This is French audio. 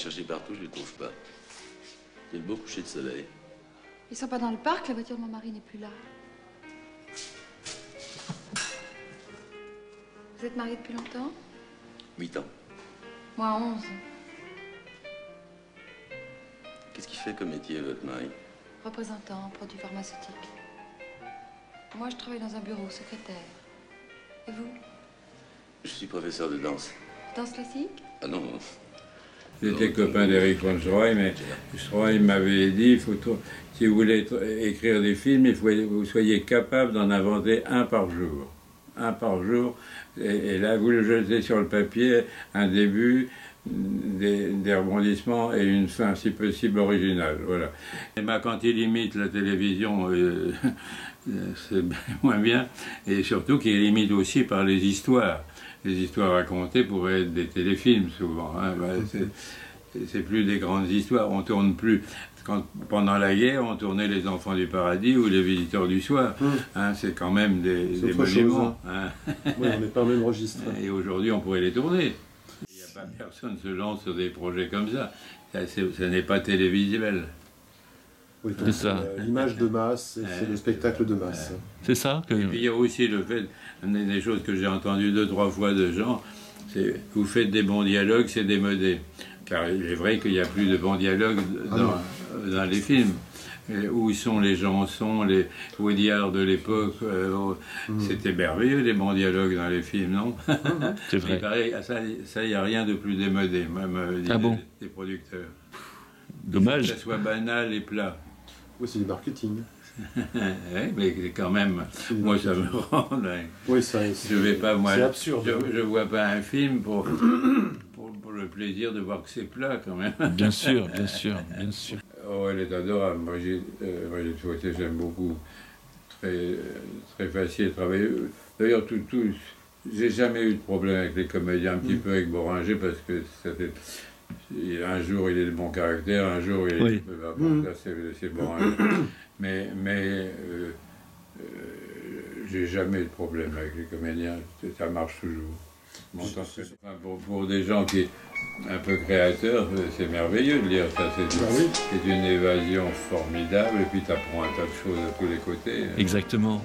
cherché partout, je ne les trouve pas. Il y a de beaux couchers de soleil. Ils sont pas dans le parc, la voiture de mon mari n'est plus là. Vous êtes mariés depuis longtemps? 8 ans. Moi, 11. Qu'est-ce qu'il fait comme métier, votre mari? Représentant, produits pharmaceutiques. Moi, je travaille dans un bureau, secrétaire. Et vous? Je suis professeur de danse. Danse classique? Ah non. J'étais copain d'Eric von Stroheim, mais Stroheim m'avait dit, si vous voulez écrire des films, il faut que vous soyez capable d'en inventer un par jour. Un par jour. Et là, vous le jetez sur le papier, un début, des rebondissements et une fin, si possible, originale. Voilà. Et quand il imite la télévision, c'est moins bien. Et surtout qu'il imite aussi par les histoires. Les histoires racontées pourraient être des téléfilms, souvent. Hein. C'est plus des grandes histoires. On tourne plus. Pendant la guerre, on tournait Les Enfants du Paradis ou Les Visiteurs du Soir. Hein, c'est quand même des monuments. Hein. Oui, on n'est pas au même registre. Et aujourd'hui, on pourrait les tourner. Il n'y a pas personne qui se lance sur des projets comme ça. Ça n'est pas télévisuel. Oui, c'est ça. L'image de masse, c'est le spectacle de masse. C'est ça que... Et puis il y a aussi le fait, des choses que j'ai entendues 2-3 fois de gens, c'est vous faites des bons dialogues, c'est démodé. Car il est vrai qu'il n'y a plus de bons dialogues dans les films. Où sont les chansons, les Woody Allen de l'époque, c'était merveilleux les bons dialogues dans les films, non? C'est vrai. Mais pareil, ça, il n'y a rien de plus démodé, même des producteurs. Dommage. Que ça soit banal et plat. Oui, c'est du marketing. Oui, mais quand même, moi ça me rend dingue. Oui, je vais pas, moi, c'est absurde. Je vois pas un film pour le plaisir de voir que c'est plat quand même. Bien sûr, bien sûr, bien sûr. Oh, elle est adorable. Moi, j'aime beaucoup. Très, très facile à travailler. D'ailleurs, j'ai jamais eu de problème avec les comédiens, un petit peu avec Boringer, parce que un jour il est de bon caractère, un jour il est un peu bon, là c'est Boringer. Mais j'ai jamais eu de problème avec les comédiens, ça marche toujours. Pour des gens qui sont un peu créateurs, c'est merveilleux de lire ça. C'est une évasion formidable et puis tu apprends un tas de choses de tous les côtés. Exactement.